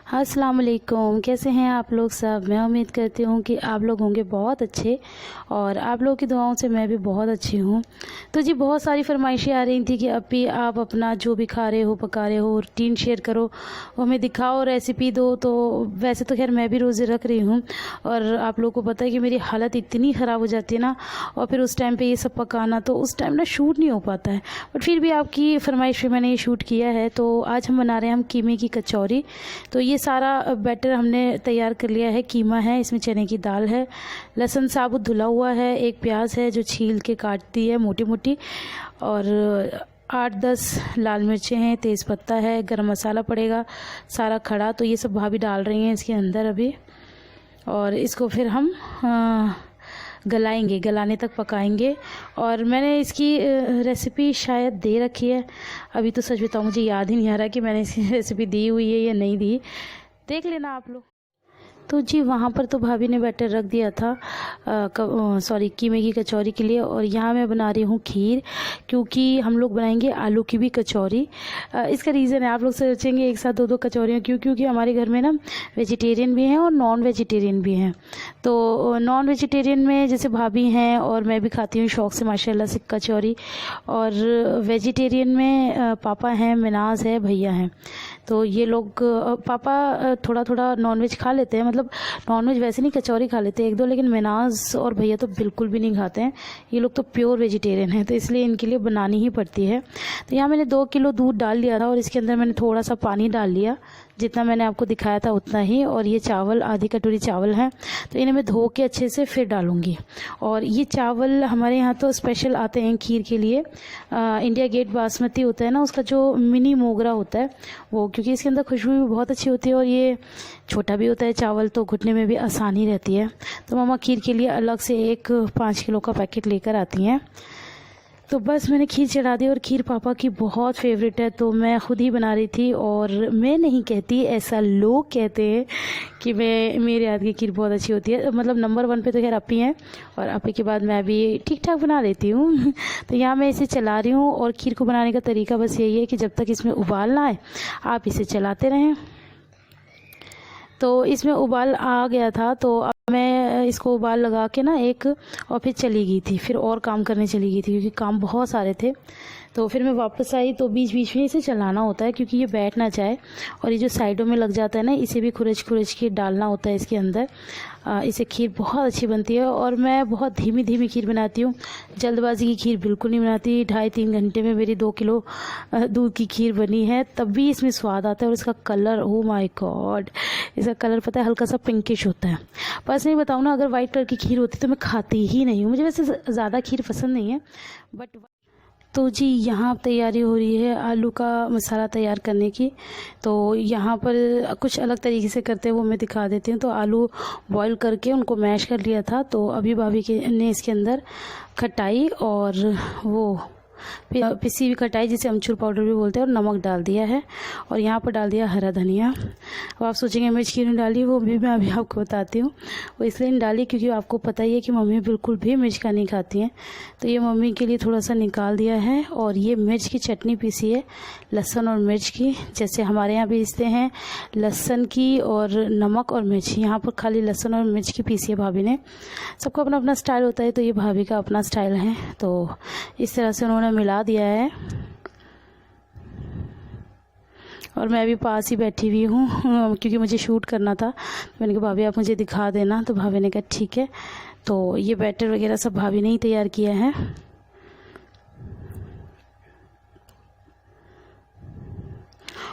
अस्सलाम वालेकुम। कैसे हैं आप लोग सब। मैं उम्मीद करती हूँ कि आप लोग होंगे बहुत अच्छे और आप लोगों की दुआओं से मैं भी बहुत अच्छी हूँ। तो जी बहुत सारी फरमाइशें आ रही थी कि अभी आप अपना जो भी खा रहे हो पका रहे हो रूटीन शेयर करो, वो हमें दिखाओ, रेसिपी दो। तो वैसे तो खैर मैं भी रोज़े रख रही हूँ और आप लोगों को पता है कि मेरी हालत इतनी ख़राब हो जाती है ना, और फिर उस टाइम पर ये सब पकाना तो उस टाइम ना शूट नहीं हो पाता है। बट फिर भी आपकी फरमाइश पे मैंने ये शूट किया है। तो आज हम बना रहे हैं हम कीमे की कचौरी। तो ये सारा बैटर हमने तैयार कर लिया है। कीमा है, इसमें चने की दाल है, लहसुन साबुत धुला हुआ है, एक प्याज है जो छील के काट दी है मोटी मोटी, और 8-10 लाल मिर्चें हैं, तेज़ पत्ता है, गरम मसाला पड़ेगा सारा खड़ा। तो ये सब भाभी डाल रही हैं इसके अंदर अभी, और इसको फिर हम गलाएंगे, गलाने तक पकाएंगे। और मैंने इसकी रेसिपी शायद दे रखी है, अभी तो सच बताऊँ मुझे याद ही नहीं आ रहा कि मैंने इसकी रेसिपी दी हुई है या नहीं दी, देख लेना आप लोग। तो जी वहाँ पर तो भाभी ने बैटर रख दिया था कीमे की कचौरी के लिए। और यहाँ मैं बना रही हूँ खीर, क्योंकि हम लोग बनाएंगे आलू की भी कचौरी। इसका रीज़न है, आप लोग सोचेंगे एक साथ दो दो कचौरियाँ क्यों, क्योंकि हमारे घर में ना वेजिटेरियन भी हैं और नॉन वेजिटेरियन भी हैं। तो नॉन वेजिटेरियन में जैसे भाभी हैं और मैं भी खाती हूँ शौक़ से माशाल्लाह से कचौरी, और वेजिटेरियन में पापा हैं, मिनाज है, भैया हैं। तो ये लोग पापा थोड़ा थोड़ा नॉनवेज खा लेते हैं, मतलब नॉनवेज वैसे नहीं, कचौरी खा लेते हैं एक दो, लेकिन मिनाज और भैया तो बिल्कुल भी नहीं खाते हैं। ये लोग तो प्योर वेजिटेरियन हैं, तो इसलिए इनके लिए बनानी ही पड़ती है। तो यहाँ मैंने 2 किलो दूध डाल लिया था और इसके अंदर मैंने थोड़ा सा पानी डाल लिया, जितना मैंने आपको दिखाया था उतना ही। और ये चावल, आधी कटोरी चावल हैं, तो इन्हें मैं धो के अच्छे से फिर डालूंगी। और ये चावल हमारे यहाँ तो स्पेशल आते हैं खीर के लिए, इंडिया गेट बासमती होता है ना, उसका जो मिनी मोगरा होता है वो, क्योंकि इसके अंदर खुशबू भी बहुत अच्छी होती है और ये छोटा भी होता है चावल, तो घुटने में भी आसानी रहती है। तो मम्मा खीर के लिए अलग से एक 5 किलो का पैकेट लेकर आती हैं। तो बस मैंने खीर चढ़ा दी, और खीर पापा की बहुत फेवरेट है, तो मैं ख़ुद ही बना रही थी। और मैं नहीं कहती, ऐसा लोग कहते हैं कि मेरे हाथ की खीर बहुत अच्छी होती है। मतलब नंबर 1 पे तो खैर अपी हैं, और अपी के बाद मैं भी ठीक ठाक बना लेती हूँ। तो यहाँ मैं इसे चला रही हूँ, और खीर को बनाने का तरीका बस यही है कि जब तक इसमें उबाल ना आए आप इसे चलाते रहें। तो इसमें उबाल आ गया था, तो अब मैं इसको उबाल लगा के ना एक, और फिर चली गई थी, फिर और काम करने चली गई थी क्योंकि काम बहुत सारे थे। तो फिर मैं वापस आई, तो बीच बीच में इसे चलाना होता है क्योंकि ये बैठ ना जाए, और ये जो साइडों में लग जाता है ना, इसे भी खुरच खुरच के डालना होता है इसके अंदर। इससे खीर बहुत अच्छी बनती है। और मैं बहुत धीमी धीमी खीर बनाती हूँ, जल्दबाजी की खीर बिल्कुल नहीं बनाती। 2.5-3 घंटे में मेरी 2 किलो दूध की खीर बनी है, तब भी इसमें स्वाद आता है। और इसका कलर, ओ माय गॉड, इसका कलर पता है हल्का सा पिंकिश होता है। पर्सनली बताऊँ ना, अगर वाइट कलर की खीर होती तो मैं खाती ही नहीं हूँ, मुझे वैसे ज़्यादा खीर पसंद नहीं है। बट तो जी यहाँ तैयारी हो रही है आलू का मसाला तैयार करने की। तो यहाँ पर कुछ अलग तरीके से करते हैं, वो मैं दिखा देती हूँ। तो आलू बॉईल करके उनको मैश कर लिया था। तो अभी भाभी के ने इसके अंदर खटाई और वो पिसी हुई खटाई, जिसे अमचूर पाउडर भी बोलते हैं, और नमक डाल दिया है। और यहाँ पर डाल दिया हरा धनिया। अब आप सोचेंगे मिर्च क्यों नहीं डाली, वो भी मैं अभी आपको बताती हूँ। वो इसलिए नहीं डाली क्योंकि आपको पता ही है कि मम्मी बिल्कुल भी मिर्च का नहीं खाती हैं, तो ये मम्मी के लिए थोड़ा सा निकाल दिया है। और ये मिर्च की चटनी पीसी है, लहसुन और मिर्च की, जैसे हमारे यहाँ पीसते हैं लहसुन की और नमक और मिर्च, यहाँ पर खाली लहसुन और मिर्च की पीसी है भाभी ने। सबका अपना अपना स्टाइल होता है, तो ये भाभी का अपना स्टाइल है। तो इस तरह से उन्होंने मिला दिया है, और मैं भी पास ही बैठी हुई हूँ क्योंकि मुझे शूट करना था। मैंने कहा भाभी आप मुझे दिखा देना, तो भाभी ने कहा ठीक है। तो ये बैटर वगैरह सब भाभी ने ही तैयार किया है।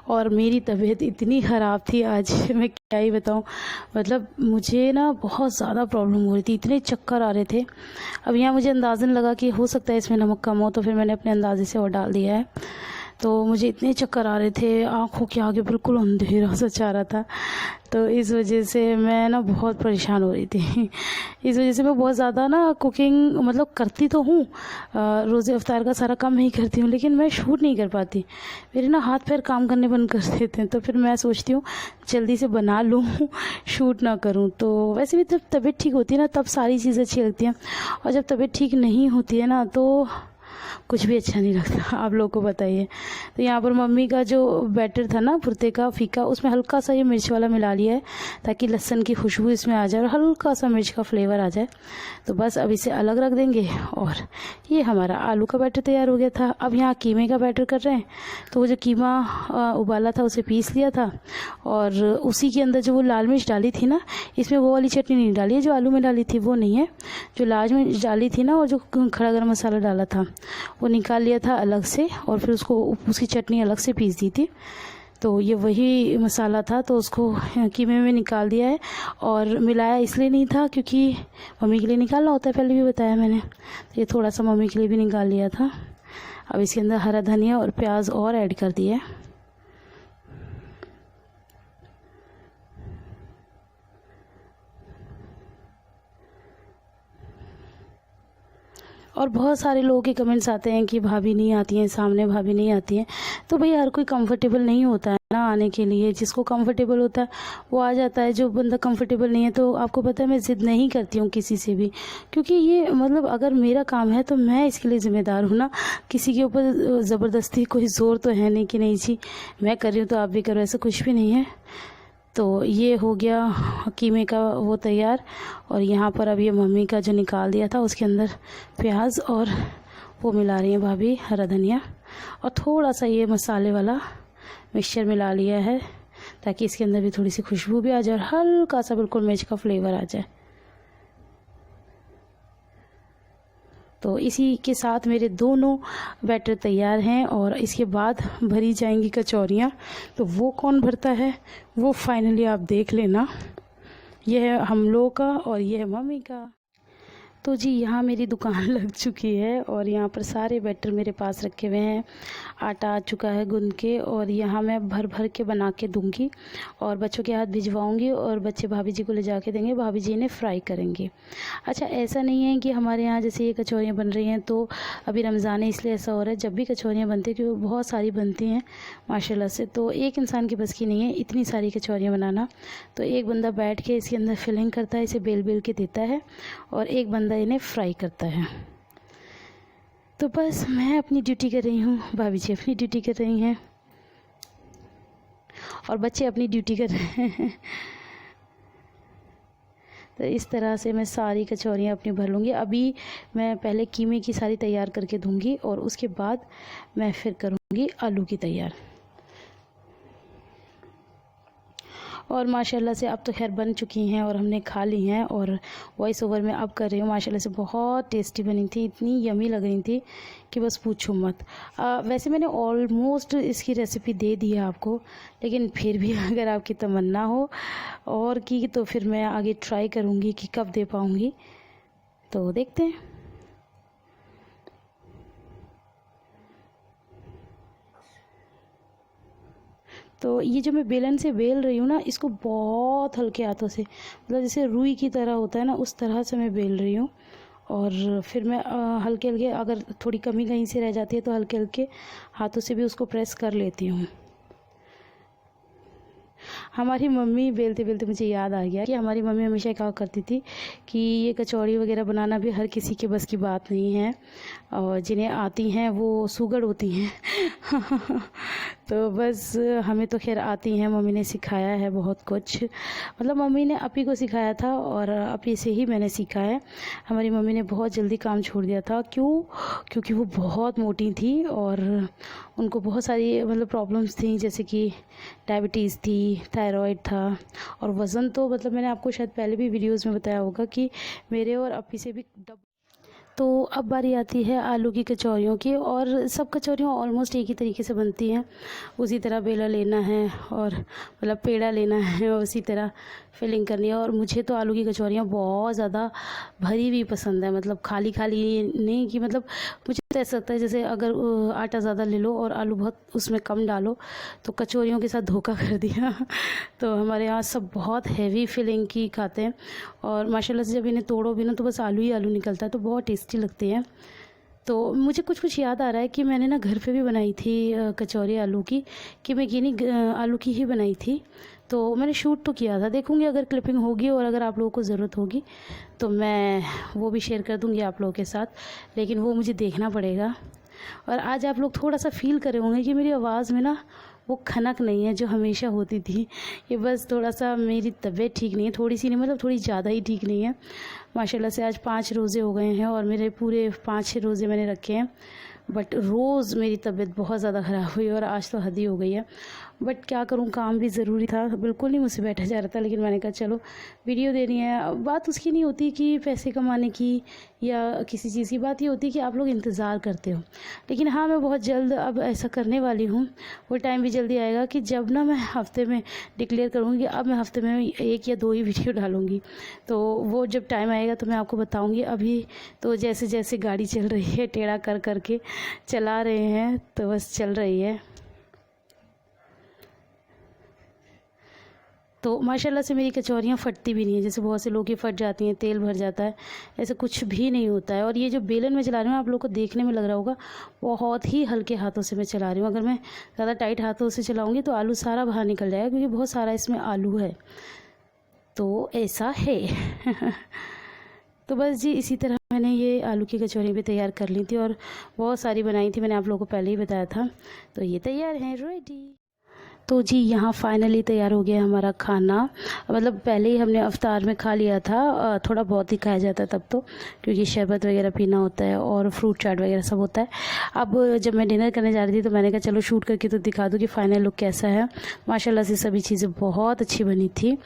और मेरी तबीयत इतनी ख़राब थी आज, मैं क्या ही बताऊँ। मतलब मुझे ना बहुत ज़्यादा प्रॉब्लम हो रही थी, इतने चक्कर आ रहे थे। अब यहाँ मुझे अंदाज़न लगा कि हो सकता है इसमें नमक कम हो, तो फिर मैंने अपने अंदाजे से और डाल दिया है। तो मुझे इतने चक्कर आ रहे थे, आँखों के आगे बिल्कुल अंधेरा सा छा रहा था। तो इस वजह से मैं ना बहुत परेशान हो रही थी। इस वजह से मैं बहुत ज़्यादा ना कुकिंग मतलब करती तो हूँ, रोज़े इफ्तार का सारा काम मैं ही करती हूँ, लेकिन मैं शूट नहीं कर पाती। मेरे ना हाथ पैर काम करने बंद कर देते हैं, तो फिर मैं सोचती हूँ जल्दी से बना लूँ, शूट ना करूँ। तो वैसे भी जब तबीयत ठीक होती है ना, तब सारी चीज़ें अच्छी लगती हैं, और जब तबीयत ठीक नहीं होती है ना, तो कुछ भी अच्छा नहीं लगता, आप लोगों को बताइए। तो यहाँ पर मम्मी का जो बैटर था ना पुरते का फीका, उसमें हल्का सा ये मिर्च वाला मिला लिया है ताकि लहसुन की खुशबू इसमें आ जाए और हल्का सा मिर्च का फ्लेवर आ जाए। तो बस अब इसे अलग रख देंगे और ये हमारा आलू का बैटर तैयार हो गया था। अब यहाँ कीमे का बैटर कर रहे हैं। तो वो जो कीमा उबाला था उसे पीस लिया था और उसी के अंदर जो वो लाल मिर्च डाली थी ना, इसमें वो वाली चटनी नहीं डाली है जो आलू में डाली थी, वो नहीं है। जो लाल मिर्च डाली थी ना और जो खड़ा गरम मसाला डाला था वो निकाल लिया था अलग से और फिर उसकी चटनी अलग से पीस दी थी। तो ये वही मसाला था, तो उसको कीमे में निकाल दिया है। और मिलाया इसलिए नहीं था क्योंकि मम्मी के लिए निकालना होता है, पहले भी बताया मैंने। तो ये थोड़ा सा मम्मी के लिए भी निकाल लिया था। अब इसके अंदर हरा धनिया और प्याज और ऐड कर दिया है। और बहुत सारे लोगों के कमेंट्स आते हैं कि भाभी नहीं आती हैं, सामने भाभी नहीं आती हैं। तो भाई हर कोई कंफर्टेबल नहीं होता है ना आने के लिए। जिसको कंफर्टेबल होता है वो आ जाता है, जो बंदा कंफर्टेबल नहीं है तो आपको पता है मैं ज़िद नहीं करती हूँ किसी से भी, क्योंकि ये मतलब अगर मेरा काम है तो मैं इसके लिए ज़िम्मेदार हूँ ना। किसी के ऊपर ज़बरदस्ती कोई ज़ोर तो है नहीं कि नहीं जी मैं कर रही हूँ तो आप भी करो, ऐसा कुछ भी नहीं है। तो ये हो गया कीमे का वो तैयार। और यहाँ पर अब ये मम्मी का जो निकाल दिया था उसके अंदर प्याज और वो मिला रही हैं भाभी हरा धनिया, और थोड़ा सा ये मसाले वाला मिक्सचर मिला लिया है ताकि इसके अंदर भी थोड़ी सी खुशबू भी आ जाए और हल्का सा बिल्कुल मिर्च का फ्लेवर आ जाए। तो इसी के साथ मेरे दोनों बैटर तैयार हैं और इसके बाद भरी जाएंगी कचौरियाँ। तो वो कौन भरता है वो फाइनली आप देख लेना। यह है हम लोग का और यह है मम्मी का। तो जी यहाँ मेरी दुकान लग चुकी है और यहाँ पर सारे बैटर मेरे पास रखे हुए हैं। आटा आ चुका है गूंद के और यहाँ मैं भर भर के बना के दूंगी और बच्चों के हाथ भिजवाऊंगी और बच्चे भाभी जी को ले जाके देंगे, भाभी जी इन्हें फ्राई करेंगे। अच्छा ऐसा नहीं है कि हमारे यहाँ जैसे ये कचौरियाँ बन रही हैं तो अभी रमज़ान है इसलिए ऐसा हो रहा है। जब भी कचौरियाँ बनती हैं क्योंकि बहुत सारी बनती हैं माशाल्लाह से, तो एक इंसान की बस की नहीं है इतनी सारी कचौरियाँ बनाना। तो एक बंदा बैठ के इसके अंदर फिलिंग करता है, इसे बेल बेल के देता है और एक बंदा इन्हें फ्राई करता है। तो बस मैं अपनी ड्यूटी कर रही हूँ, भाभी जी अपनी ड्यूटी कर रही हैं और बच्चे अपनी ड्यूटी कर रहे हैं। तो इस तरह से मैं सारी कचौरियाँ अपनी भर लूँगी। अभी मैं पहले कीमे की सारी तैयार करके दूँगी और उसके बाद मैं फिर करूँगी आलू की तैयार। और माशाल्लाह से अब तो खैर बन चुकी हैं और हमने खा ली हैं और वॉइस ओवर में अब कर रही हूँ। माशाल्लाह से बहुत टेस्टी बनी थी, इतनी यमी लग रही थी कि बस पूछो मत। वैसे मैंने ऑलमोस्ट इसकी रेसिपी दे दी है आपको, लेकिन फिर भी अगर आपकी तमन्ना हो और की तो फिर मैं आगे ट्राई करूँगी कि कब दे पाऊँगी, तो देखते हैं। तो ये जो मैं बेलन से बेल रही हूँ ना, इसको बहुत हल्के हाथों से, मतलब जैसे रुई की तरह होता है ना उस तरह से मैं बेल रही हूँ। और फिर मैं हल्के हल्के, अगर थोड़ी कमी कहीं से रह जाती है तो हल्के हल्के हाथों से भी उसको प्रेस कर लेती हूँ। हमारी मम्मी बेलते बेलते मुझे याद आ गया कि हमारी मम्मी हमेशा कहा करती थी कि ये कचौड़ी वगैरह बनाना भी हर किसी के बस की बात नहीं है और जिन्हें आती हैं वो सुगड़ होती हैं। तो बस हमें तो खैर आती हैं, मम्मी ने सिखाया है बहुत कुछ। मतलब मम्मी ने अपी को सिखाया था और अपी से ही मैंने सीखा है। हमारी मम्मी ने बहुत जल्दी काम छोड़ दिया था, क्यों? क्योंकि वो बहुत मोटी थी और उनको बहुत सारी मतलब प्रॉब्लम्स थी, जैसे कि डायबिटीज़ थी, थायराइड था और वज़न तो मतलब मैंने आपको शायद पहले भी वीडियोस में बताया होगा कि मेरे और अपी से भी तो अब बारी आती है आलू की कचौरियों की। और सब कचौरियाँ ऑलमोस्ट एक ही तरीके से बनती हैं। उसी तरह बेला लेना है और मतलब पेड़ा लेना है और उसी तरह फिलिंग करनी है। और मुझे तो आलू की कचौरियाँ बहुत ज़्यादा भरी हुई पसंद है, मतलब खाली खाली नहीं कि मतलब मुझे तो ऐसा लगता है जैसे अगर आटा ज़्यादा ले लो और आलू बहुत उसमें कम डालो तो कचौरियों के साथ धोखा कर दिया। तो हमारे यहाँ सब बहुत हैवी फिलिंग की खाते हैं और माशाल्लाह से जब इन्हें तोड़ो भी ना तो बस आलू ही आलू निकलता है, तो बहुत टेस्टी लगती है। तो मुझे कुछ कुछ याद आ रहा है कि मैंने ना घर पे भी बनाई थी कचौरी आलू की, कि मैं गिनी आलू की ही बनाई थी। तो मैंने शूट तो किया था, देखूँगी अगर क्लिपिंग होगी और अगर आप लोगों को ज़रूरत होगी तो मैं वो भी शेयर कर दूँगी आप लोगों के साथ, लेकिन वो मुझे देखना पड़ेगा। और आज आप लोग थोड़ा सा फील करे होंगे कि मेरी आवाज़ में ना वो खनक नहीं है जो हमेशा होती थी। ये बस थोड़ा सा मेरी तबीयत ठीक नहीं है, थोड़ी सी नहीं मतलब थोड़ी ज़्यादा ही ठीक नहीं है। माशाल्लाह से आज 5 रोज़े हो गए हैं और मेरे पूरे 5-6 रोज़े मैंने रखे हैं, बट रोज़ मेरी तबीयत बहुत ज़्यादा ख़राब हुई और आज तो हद ही हो गई है। बट क्या करूं, काम भी ज़रूरी था, बिल्कुल नहीं मुझसे बैठा जा रहा था, लेकिन मैंने कहा चलो वीडियो देनी है। बात उसकी नहीं होती कि पैसे कमाने की या किसी चीज़ की, बात ये होती है कि आप लोग इंतज़ार करते हो। लेकिन हाँ, मैं बहुत जल्द अब ऐसा करने वाली हूँ। वो टाइम भी जल्दी आएगा कि जब ना मैं हफ़्ते में डिक्लेयर करूँगी कि अब मैं हफ़्ते में 1 या 2 ही वीडियो डालूँगी। तो वो जब टाइम आएगा तो मैं आपको बताऊँगी। अभी तो जैसे जैसे गाड़ी चल रही है, टेढ़ा कर करके चला रहे हैं, तो बस चल रही है। तो माशाल्लाह से मेरी कचौरियाँ फटती भी नहीं है, जैसे बहुत से लोग की फट जाती हैं, तेल भर जाता है, ऐसा कुछ भी नहीं होता है। और ये जो बेलन में चला रही हूँ, आप लोग को देखने में लग रहा होगा बहुत ही हल्के हाथों से मैं चला रही हूँ। अगर मैं ज़्यादा टाइट हाथों से चलाऊँगी तो आलू सारा बाहर निकल जाएगा, क्योंकि बहुत सारा इसमें आलू है, तो ऐसा है। तो बस जी, इसी तरह मैंने ये आलू की कचौरी भी तैयार कर ली थी और बहुत सारी बनाई थी, मैंने आप लोगों को पहले ही बताया था। तो ये तैयार हैं, रेडी। तो जी, यहाँ फाइनली तैयार हो गया हमारा खाना। मतलब पहले ही हमने अफ्तार में खा लिया था, थोड़ा बहुत ही खाया जाता है तब तो, क्योंकि शरबत वगैरह पीना होता है और फ्रूट चाट वगैरह सब होता है। अब जब मैं डिनर करने जा रही थी तो मैंने कहा चलो शूट करके तो दिखा दूँ कि फ़ाइनल लुक कैसा है। माशाल्लाह से सभी चीज़ें बहुत अच्छी बनी थी।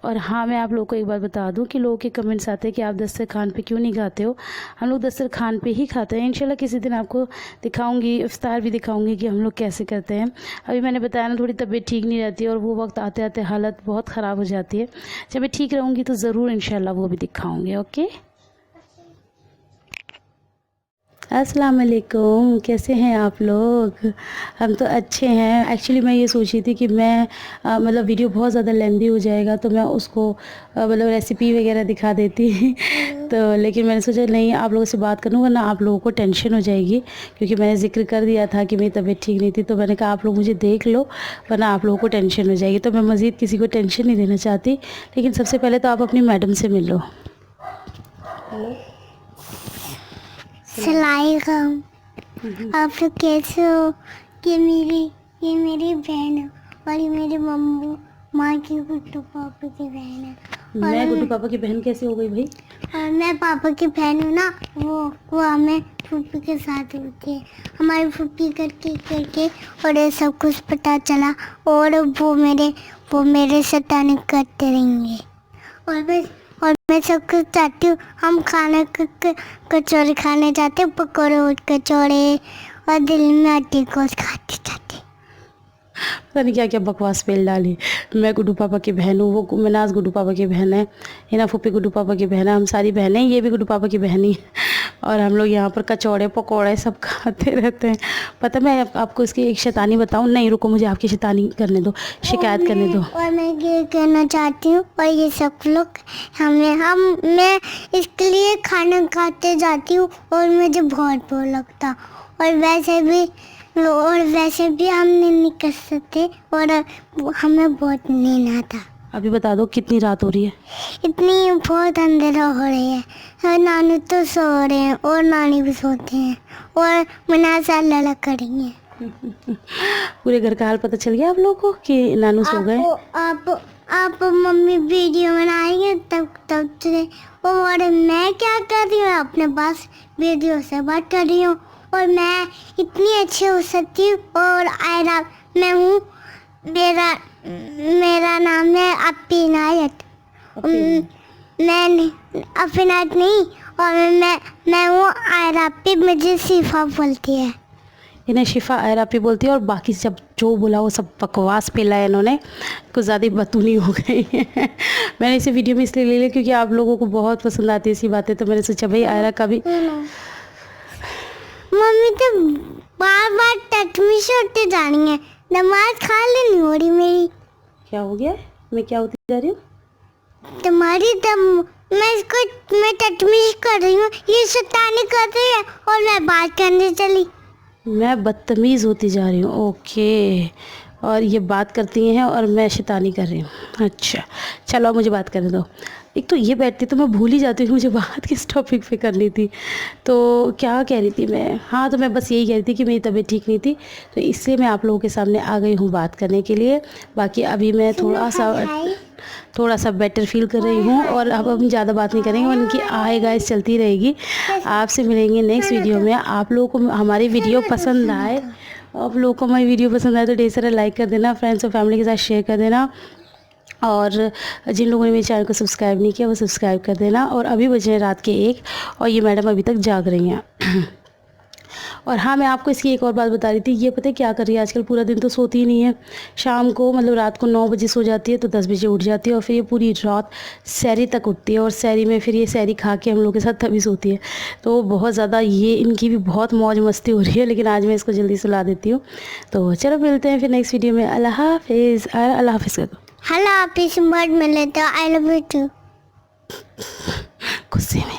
और हाँ, मैं आप लोगों को एक बात बता दूँ कि लोगों के कमेंट्स आते हैं कि आप दस्तरखान पे क्यों नहीं खाते हो। हम लोग दस्तरखान पे ही खाते हैं। इंशाल्लाह किसी दिन आपको दिखाऊंगी, इफ्तार भी दिखाऊंगी कि हम लोग कैसे करते हैं। अभी मैंने बताया ना, थोड़ी तबीयत ठीक नहीं रहती है और वो वक्त आते आते हालत बहुत ख़राब हो जाती है। जब मैं ठीक रहूँगी तो ज़रूर इंशाल्लाह वो भी दिखाऊंगी। ओके, अस्सलाम वालेकुम, कैसे हैं आप लोग? हम तो अच्छे हैं। एक्चुअली मैं ये सोच रही थी कि मैं मतलब वीडियो बहुत ज़्यादा लेंदी हो जाएगा तो मैं उसको मतलब रेसिपी वगैरह दिखा देती। तो लेकिन मैंने सोचा नहीं, आप लोगों से बात करूँ वरना आप लोगों को टेंशन हो जाएगी, क्योंकि मैंने जिक्र कर दिया था कि मेरी तबीयत ठीक नहीं थी। तो मैंने कहा आप लोग मुझे देख लो वरना आप लोगों को टेंशन हो जाएगी। तो मैं मज़ीद किसी को टेंशन नहीं देना चाहती। लेकिन सबसे पहले तो आप अपनी मैडम से मिल लो। हेलो, सलाम। आप लोग कैसे हो? ये मेरी बहन है और ये मेरे मम्मू माँ की गुड्डू पापा की बहन है। मैं गुड्डू पापा की बहन कैसे हो गई भाई? और मैं पापा की बहन हूँ ना, वो हमें फूफी के साथ होती है। हमारी फूफी करके और ये सब कुछ पता चला और वो मेरे शैतानी करते रहेंगे। और मैं सब कुछ चाहती हूँ, हम खाना कचौड़ी खाने जाते, पकौड़े और कचौड़े, और दिल में आटी गोश्त खाते जाते। पता नहीं क्या क्या बकवास पेल डाली। मैं गुड्डू पापा की बहन हूँ, वो मनाज गुड्डू पापा की बहन है, हिना फूफी गुड्डू पापा की बहन है, हम सारी बहनें, ये भी गुड्डू पापा की बहन ही। और हम लोग यहाँ पर कचौड़े पकौड़े सब खाते रहते हैं। पता मैं आपको इसकी एक शैतानी बताऊँ? नहीं रुको, मुझे आपकी शैतानी करने दो, शिकायत करने दो। और मैं ये कहना चाहती हूँ, और ये सब लोग मैं इसके लिए खाना खाते जाती हूँ और मुझे बहुत बोर लगता। और वैसे भी हम नहीं कर सकते और हमें बहुत नींद आता। अभी बता दो कितनी रात हो रही है? इतनी बहुत अंधेरा हो रही है और नानू तो सो रहे हैं और नानी भी सोते हैं और मनासा लड़ा करेंगे। पूरे घर का हाल पता चल गया आप लोगों को कि नानू सो गए? आप मम्मी वीडियो बनाएंगे तब से। और मैं क्या कर रही हूँ, अपने पास वीडियो से बात कर रही हूँ और मैं इतनी अच्छी हो सकती हूँ। और आयरा मैं हूँ, मेरा नाम है अपिनायत। मैं अपिनायत नहीं, और मैं हूँ आयरापी, मुझे शिफा बोलती है। इन्हें शिफा आयरापी बोलती है और बाकी सब जो बोला वो सब बकवास पेला है इन्होंने, कुछ ज़्यादा बतूनी हो गई है। मैंने इसे वीडियो में इसलिए ले लिया क्योंकि आप लोगों को बहुत पसंद आती है ऐसी बातें, तो मैंने सोचा भाई आयरा का भी। मम्मी तो बार टटमी होते जा रही है, नमाज खा लेनी हो रही मेरी। क्या हो गया? मैं क्या होती जा रही हूँ? तुम्हारी मैं टटमी कर रही हूँ, ये शैतानी कर रही है और मैं बात करने चली। मैं बदतमीज़ होती जा रही हूँ। ओके और ये बात करती हैं और मैं शैतानी कर रही हूँ। अच्छा चलो अब मुझे बात करने दो। एक तो ये बैठती तो मैं भूल ही जाती हूँ मुझे बात किस टॉपिक पे करनी थी। तो क्या कह रही थी मैं, हाँ तो मैं बस यही कह रही थी कि मेरी तबीयत ठीक नहीं थी, तो इसलिए मैं आप लोगों के सामने आ गई हूँ बात करने के लिए। बाकी अभी मैं थोड़ा सा बेटर फील कर रही हूँ और अब हम ज़्यादा बात नहीं करेंगे, उनकी आए गाइस चलती रहेगी। आपसे मिलेंगे नेक्स्ट वीडियो में। आप लोगों को हमारी वीडियो पसंद आए, आप लोगों को हमारी वीडियो पसंद आए तो ढेर सारा लाइक कर देना, फ्रेंड्स और फैमिली के साथ शेयर कर देना, और जिन लोगों ने मेरे चैनल को सब्सक्राइब नहीं किया वो सब्सक्राइब कर देना। और अभी बजे रात के 1 और ये मैडम अभी तक जाग रही हैं। और हाँ मैं आपको इसकी एक और बात बता रही थी, ये पता है क्या कर रही है आजकल, पूरा दिन तो सोती ही नहीं है। शाम को मतलब रात को 9 बजे सो जाती है तो 10 बजे उठ जाती है, और फिर ये पूरी रात सैरी तक उठती है, और सैरी में फिर ये सैरी खा के हम लोग के साथ तभी सोती है। तो बहुत ज़्यादा ये इनकी भी बहुत मौज मस्ती हो रही है, लेकिन आज मैं इसको जल्दी सुला देती हूँ। तो चलो मिलते हैं फिर नेक्स्ट वीडियो में। अल्लाह हाफिज़। अल्लाह हाफिज़ कर दो। हेलो आप इस वर्ड में लेते हो आई लव यू टू गुस्से में